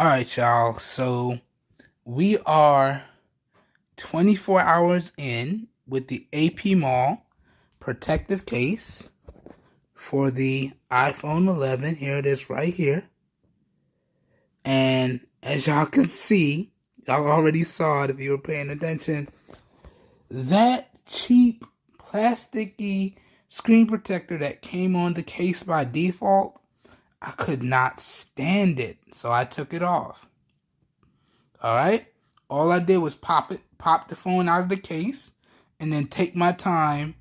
Alright, y'all. So we are 24 hours in with the Annymall protective case for the iPhone 11. Here it is right here. And as y'all can see, y'all already saw it if you were paying attention, that cheap plasticky screen protector that came on the case by default, I could not stand it, so I took it off. Alright? All I did was pop the phone out of the case, and then take my time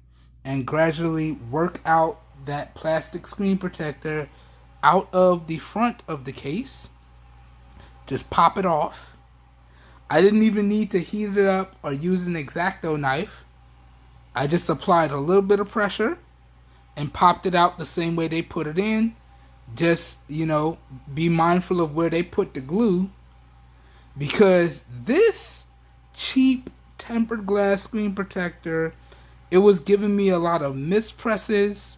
and gradually work out that plastic screen protector out of the front of the case. Just pop it off. I didn't even need to heat it up or use an X-Acto knife. I just applied a little bit of pressure and popped it out the same way they put it in. Just, be mindful of where they put the glue, because this cheap tempered glass screen protector, it was giving me a lot of mispresses.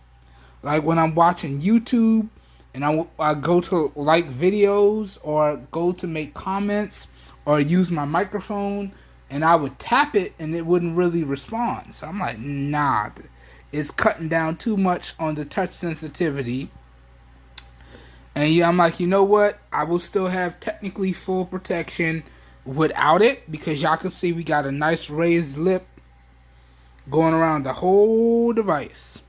Like when I'm watching YouTube and I go to like videos or go to make comments or use my microphone, and I would tap it and it wouldn't really respond. So I'm like, nah, it's cutting down too much on the touch sensitivity. And yeah, I'm like, you know what? I will still have technically full protection without it, because y'all can see we got a nice raised lip going around the whole device.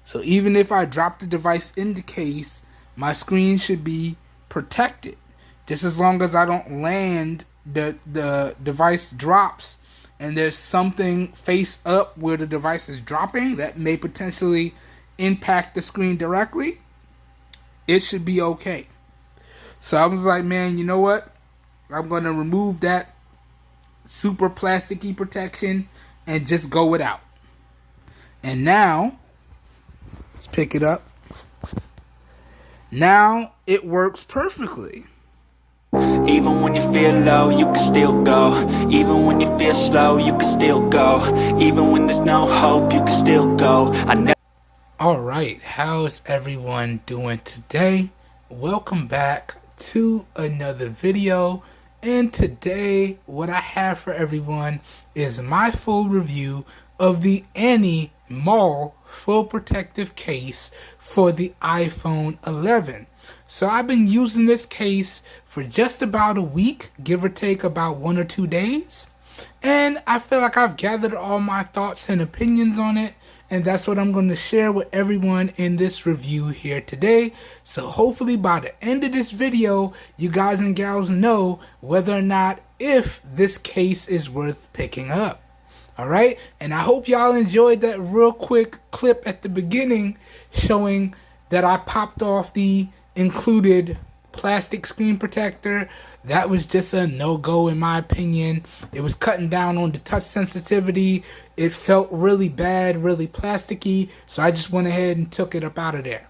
So even if I drop the device in the case, my screen should be protected. Just as long as I don't land, the device drops and there's something face up where the device is dropping that may potentially impact the screen directly, it should be okay. So I was like, man, you know what? I'm going to remove that super plasticky protection and just go without. And now, let's pick it up. Now it works perfectly. Even when you feel low, you can still go. Even when you feel slow, you can still go. Even when there's no hope, you can still go. Alright, how's everyone doing today? Welcome back to another video. And today, what I have for everyone is my full review of the Annymall full protective case for the iPhone 11. So I've been using this case for just about a week, give or take about 1 or 2 days. And I feel like I've gathered all my thoughts and opinions on it, and that's what I'm going to share with everyone in this review here today. So hopefully by the end of this video, you guys and gals know whether or not if this case is worth picking up. Alright, and I hope y'all enjoyed that real quick clip at the beginning showing that I popped off the included plastic screen protector. That was just a no-go in my opinion. It was cutting down on the touch sensitivity. It felt really bad, really plasticky, so I just went ahead and took it up out of there.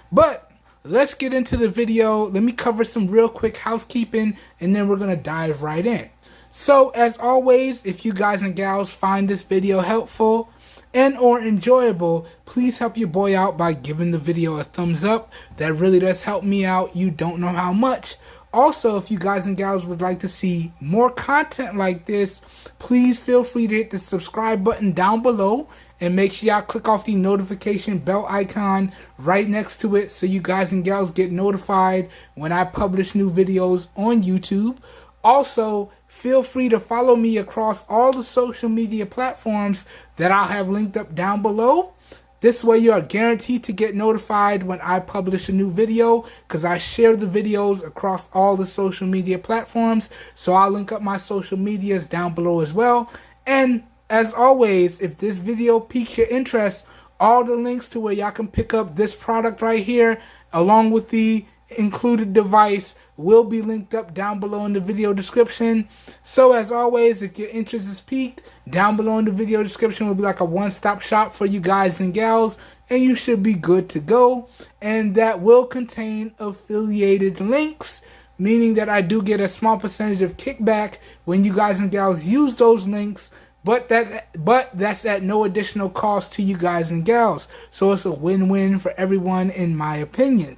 But let's get into the video. Let me cover some real quick housekeeping, and then we're going to dive right in. So as always, if you guys and gals find this video helpful and or enjoyable, please help your boy out by giving the video a thumbs up. That really does help me out. You don't know how much. Also, if you guys and gals would like to see more content like this, please feel free to hit the subscribe button down below and make sure y'all click off the notification bell icon right next to it so you guys and gals get notified when I publish new videos on YouTube. Also, feel free to follow me across all the social media platforms that I'll have linked up down below. This way you are guaranteed to get notified when I publish a new video, because I share the videos across all the social media platforms. So I'll link up my social medias down below as well. And as always, if this video piques your interest, all the links to where y'all can pick up this product right here, along with the included device, will be linked up down below in the video description. So as always, if your interest is piqued, down below in the video description will be like a one-stop shop for you guys and gals, and you should be good to go. And that will contain affiliated links, meaning that I do get a small percentage of kickback when you guys and gals use those links, but that's at no additional cost to you guys and gals. So it's a win-win for everyone in my opinion.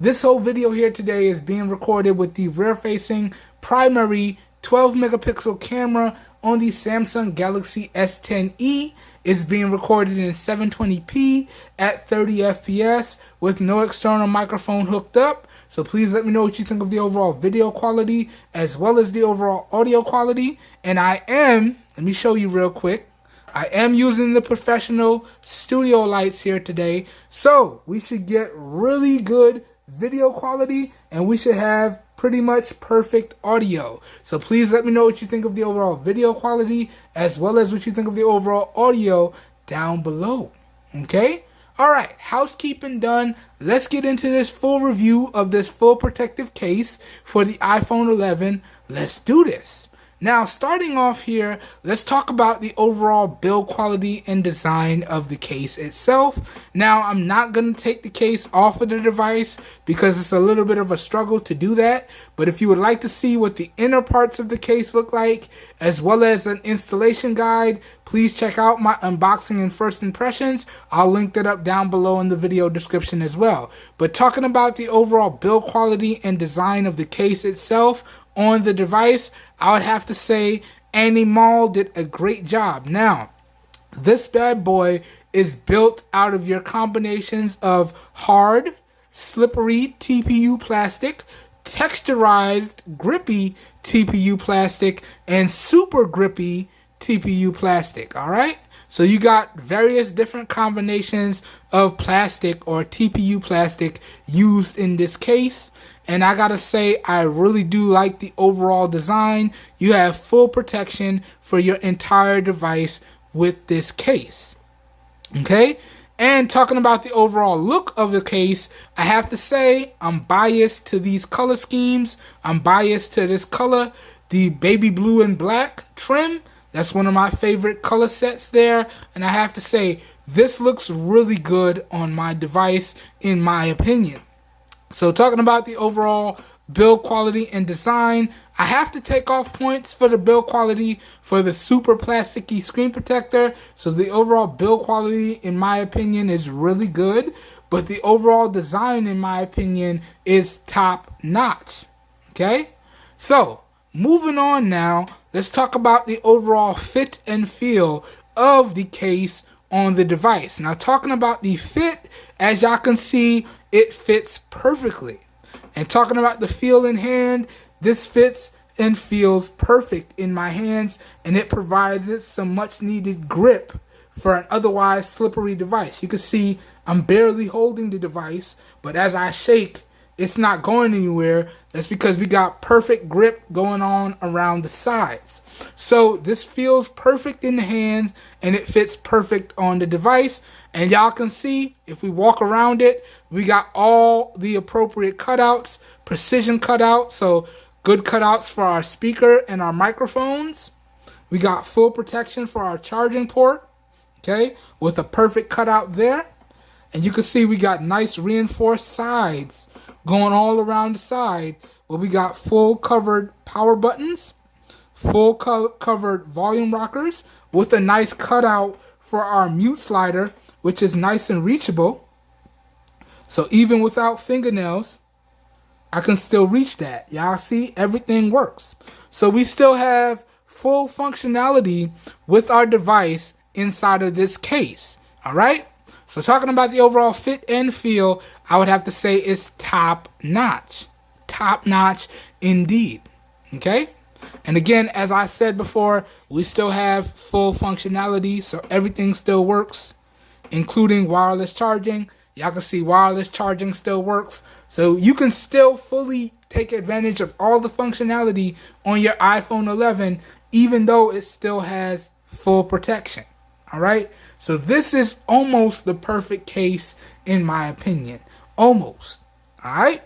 This whole video here today is being recorded with the rear-facing primary 12 megapixel camera on the Samsung Galaxy S10e. It's being recorded in 720p at 30 FPS with no external microphone hooked up. So please let me know what you think of the overall video quality as well as the overall audio quality. And let me show you real quick. I am using the professional studio lights here today. So we should get really good video quality and we should have pretty much perfect audio. So please let me know what you think of the overall video quality as well as what you think of the overall audio down below. Okay? Alright, housekeeping done. Let's get into this full review of this full protective case for the iPhone 11. Let's do this. Now, starting off here, let's talk about the overall build quality and design of the case itself. Now, I'm not going to take the case off of the device because it's a little bit of a struggle to do that. But if you would like to see what the inner parts of the case look like, as well as an installation guide, please check out my unboxing and first impressions. I'll link that up down below in the video description as well. But talking about the overall build quality and design of the case itself, on the device, I would have to say Annymall did a great job. Now, this bad boy is built out of your combinations of hard, slippery TPU plastic, texturized, grippy TPU plastic, and super grippy TPU plastic, alright? So you got various different combinations of plastic or TPU plastic used in this case. And I gotta say, I really do like the overall design. You have full protection for your entire device with this case. Okay? And talking about the overall look of the case, I have to say, I'm biased to these color schemes. I'm biased to this color, the baby blue and black trim. That's one of my favorite color sets there. And I have to say, this looks really good on my device, in my opinion. So talking about the overall build quality and design, I have to take off points for the build quality for the super plasticky screen protector. So the overall build quality, in my opinion, is really good. But the overall design, in my opinion, is top notch. Okay? So, moving on now, let's talk about the overall fit and feel of the case on the device. Now, talking about the fit, as y'all can see, it fits perfectly. And talking about the feel in hand, this fits and feels perfect in my hands, and it provides it some much needed grip for an otherwise slippery device. You can see I'm barely holding the device, but as I shake, it's not going anywhere. That's because we got perfect grip going on around the sides. So this feels perfect in the hands and it fits perfect on the device. And y'all can see, if we walk around it, we got all the appropriate cutouts, precision cutouts. So good cutouts for our speaker and our microphones. We got full protection for our charging port, okay, with a perfect cutout there. And you can see we got nice reinforced sides going all around the side, where we got full covered power buttons, full covered volume rockers with a nice cutout for our mute slider, which is nice and reachable. So even without fingernails, I can still reach that. Y'all see, everything works. So we still have full functionality with our device inside of this case. All right? So talking about the overall fit and feel, I would have to say it's top notch. Top notch indeed. Okay? And again, as I said before, we still have full functionality, so everything still works, including wireless charging. Y'all can see wireless charging still works. So you can still fully take advantage of all the functionality on your iPhone 11, even though it still has full protection. All right, so this is almost the perfect case in my opinion. Almost. All right.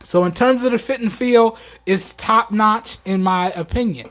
So in terms of the fit and feel, it's top notch in my opinion.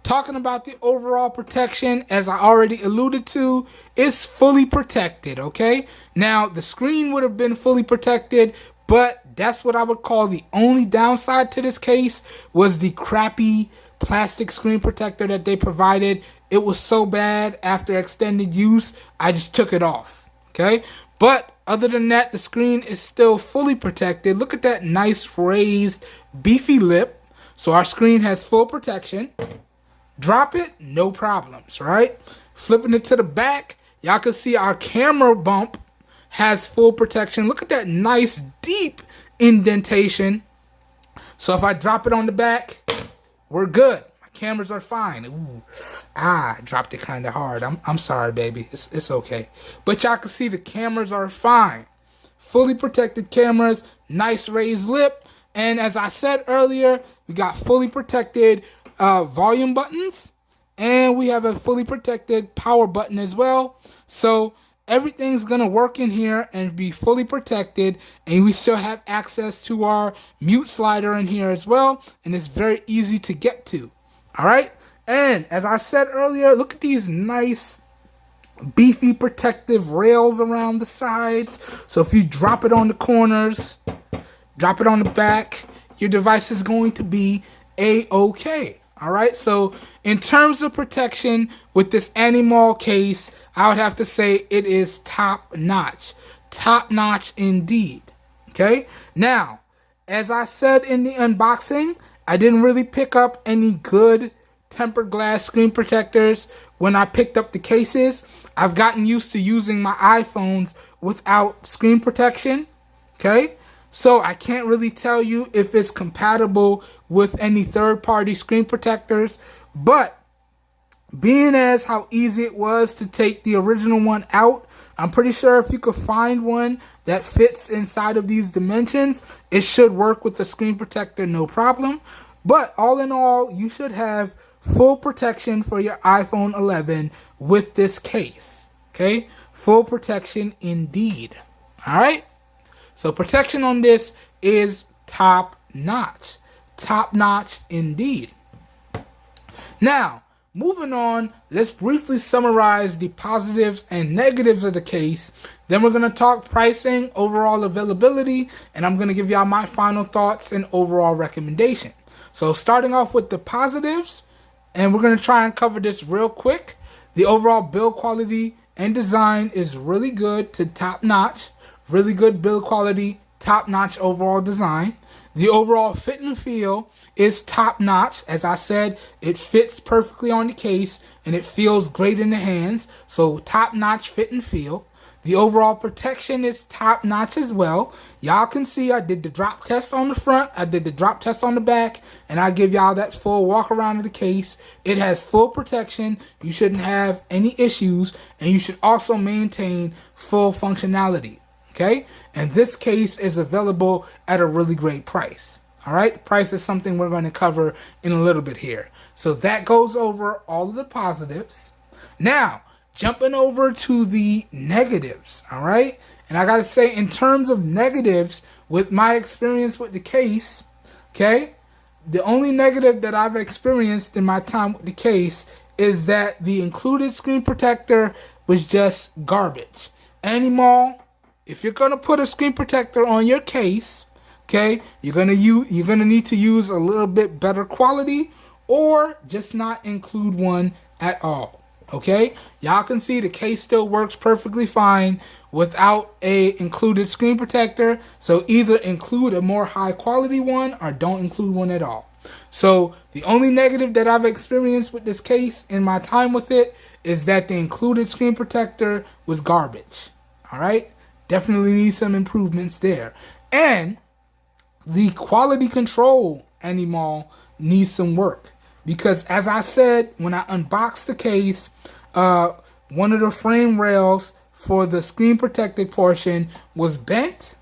Talking about the overall protection, as I already alluded to, it's fully protected, okay? Now, the screen would have been fully protected, but that's what I would call the only downside to this case, was the crappy plastic screen protector that they provided. It was so bad after extended use, I just took it off, okay? But Other than that, the screen is still fully protected. Look at that nice raised beefy lip. So our screen has full protection. Drop it, no problems, right? Flipping it to the back, y'all can see our camera bump has full protection. Look at that nice deep indentation. So if I drop it on the back, we're good. My cameras are fine. Ooh, I dropped it kind of hard. I'm sorry, baby. It's okay. But y'all can see the cameras are fine. Fully protected cameras, nice raised lip. And as I said earlier, we got fully protected volume buttons. And we have a fully protected power button as well. So everything's going to work in here and be fully protected. And we still have access to our mute slider in here as well. And it's very easy to get to. All right. And as I said earlier, look at these nice beefy protective rails around the sides. So if you drop it on the corners, drop it on the back, your device is going to be A-OK. All right. So in terms of protection with this Annymall case, I would have to say it is top notch. Top notch indeed. Okay. Now, as I said in the unboxing, I didn't really pick up any good tempered glass screen protectors when I picked up the cases. I've gotten used to using my iPhones without screen protection. Okay. So I can't really tell you if it's compatible with any third-party screen protectors. But being as how easy it was to take the original one out, I'm pretty sure if you could find one that fits inside of these dimensions, it should work with the screen protector no problem. But all in all, you should have full protection for your iPhone 11 with this case. Okay? Full protection indeed. All right? So protection on this is top notch. Top notch indeed. Now, moving on, let's briefly summarize the positives and negatives of the case. Then we're going to talk pricing, overall availability, and I'm going to give y'all my final thoughts and overall recommendation. So starting off with the positives, and we're going to try and cover this real quick. The overall build quality and design is really good to top notch. Really good build quality, top-notch overall design. The overall fit and feel is top-notch. As I said, it fits perfectly on the case and it feels great in the hands. So top-notch fit and feel. The overall protection is top-notch as well. Y'all can see I did the drop test on the front, I did the drop test on the back, and I give y'all that full walk around of the case. It has full protection. You shouldn't have any issues, and you should also maintain full functionality. Okay, and this case is available at a really great price. All right, price is something we're going to cover in a little bit here. So that goes over all of the positives. Now, jumping over to the negatives. All right, and I got to say, in terms of negatives, with my experience with the case, okay, the only negative that I've experienced in my time with the case is that the included screen protector was just garbage. Annymall, if you're gonna put a screen protector on your case, okay, you're gonna need to use a little bit better quality, or just not include one at all. Okay, y'all can see the case still works perfectly fine without a included screen protector. So either include a more high quality one or don't include one at all. So the only negative that I've experienced with this case in my time with it is that the included screen protector was garbage. All right. Definitely need some improvements there. And the quality control Annymall needs some work. Because as I said, when I unboxed the case, one of the frame rails for the screen protected portion was bent.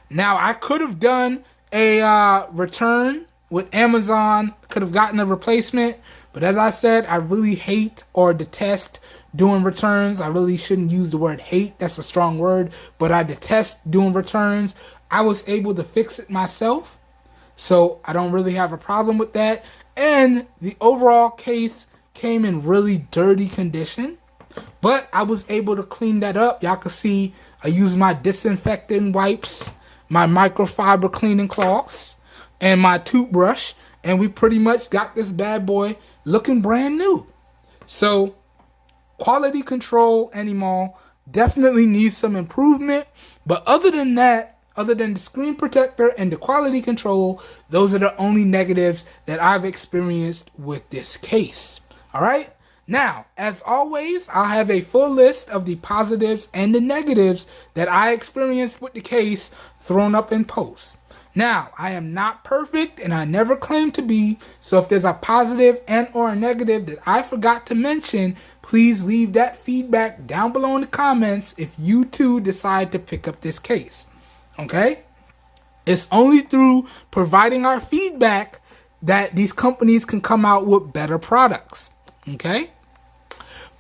Now, I could have done a return with Amazon, could have gotten a replacement. But as I said, I really hate or detest doing returns. I really shouldn't use the word hate. That's a strong word. But I detest doing returns. I was able to fix it myself. So I don't really have a problem with that. And the overall case came in really dirty condition. But I was able to clean that up. Y'all can see I used my disinfectant wipes, my microfiber cleaning cloths, and my toothbrush. And we pretty much got this bad boy looking brand new. So, quality control Annymall, definitely needs some improvement. But other than that, other than the screen protector and the quality control, those are the only negatives that I've experienced with this case. All right. Now, as always, I'll have a full list of the positives and the negatives that I experienced with the case thrown up in post. Now, I am not perfect and I never claim to be, so if there's a positive and or a negative that I forgot to mention, please leave that feedback down below in the comments if you too decide to pick up this case. Okay? It's only through providing our feedback that these companies can come out with better products. Okay?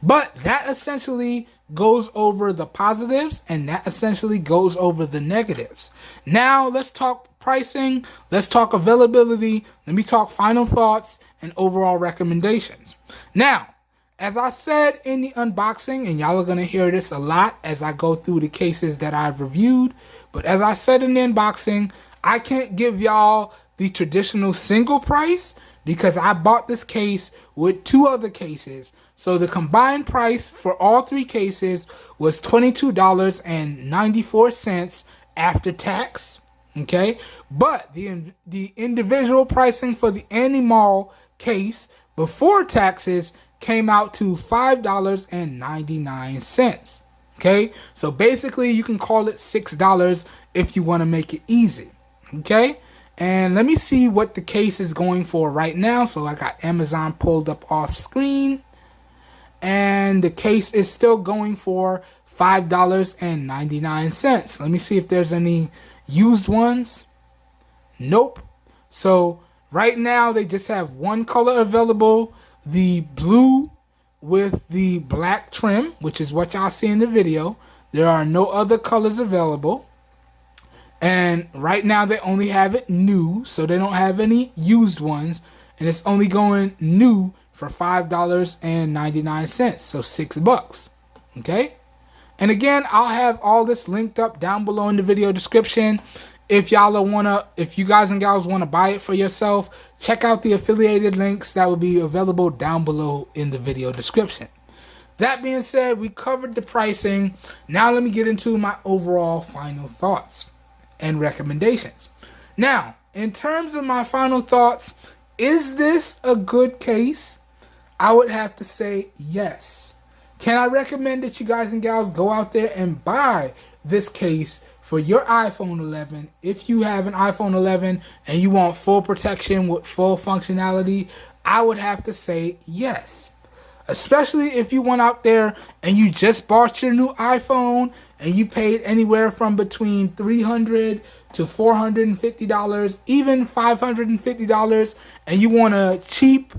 But that essentially goes over the positives and that essentially goes over the negatives. Now let's talk pricing, let's talk availability, let me talk final thoughts and overall recommendations. Now, as I said in the unboxing, and y'all are going to hear this a lot as I go through the cases that I've reviewed, but as I said in the unboxing, I can't give y'all the traditional single price because I bought this case with two other cases. So the combined price for all three cases was $22.94 after tax. Okay, but the individual pricing for the Annymall case before taxes came out to $5.99. Okay, so basically you can call it $6 if you want to make it easy. Okay, and let me see what the case is going for right now. So I got Amazon pulled up off screen, and the case is still going for $5.99. Let me see if there's any used ones. Nope. So right now they just have one color available, the blue with the black trim, which is what y'all see in the video. There are no other colors available. And right now they only have it new, so they don't have any used ones, and it's only going new for $5.99, so $6. Okay? And again, I'll have all this linked up down below in the video description. If you guys and gals want to buy it for yourself, check out the affiliated links that will be available down below in the video description. That being said, we covered the pricing. Now let me get into my overall final thoughts and recommendations. Now, in terms of my final thoughts, is this a good case? I would have to say yes. Can I recommend that you guys and gals go out there and buy this case for your iPhone 11 if you have an iPhone 11 and you want full protection with full functionality? I would have to say yes. Especially if you went out there and you just bought your new iPhone and you paid anywhere from between $300 to $450, even $550, and you want a cheap,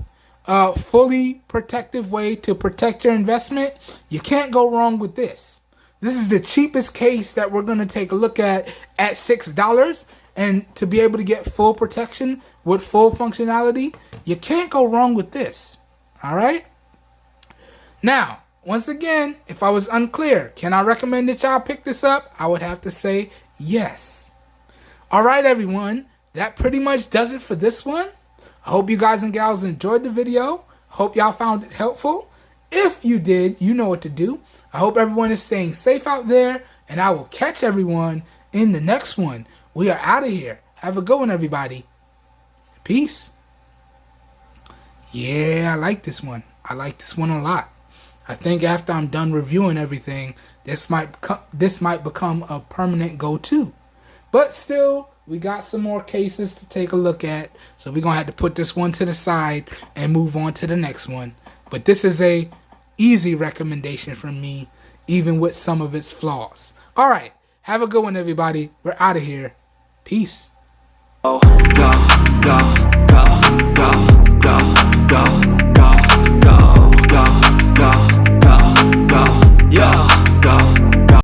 fully protective way to protect your investment, you can't go wrong with this. This is the cheapest case that we're going to take a look at $6. And to be able to get full protection with full functionality, you can't go wrong with this. All right? Now, once again, if I was unclear, can I recommend that y'all pick this up? I would have to say yes. All right, everyone. That pretty much does it for this one. I hope you guys and gals enjoyed the video. I hope y'all found it helpful. If you did, you know what to do. I hope everyone is staying safe out there, and I will catch everyone in the next one. We are out of here. Have a good one, everybody. Peace. Yeah, I like this one. I like this one a lot. I think after I'm done reviewing everything, this might become a permanent go-to. But still, we got some more cases to take a look at, so we're going to have to put this one to the side and move on to the next one. But this is a easy recommendation from me, even with some of its flaws. All right, have a good one, everybody. We're out of here. Peace. Go, go, go, go.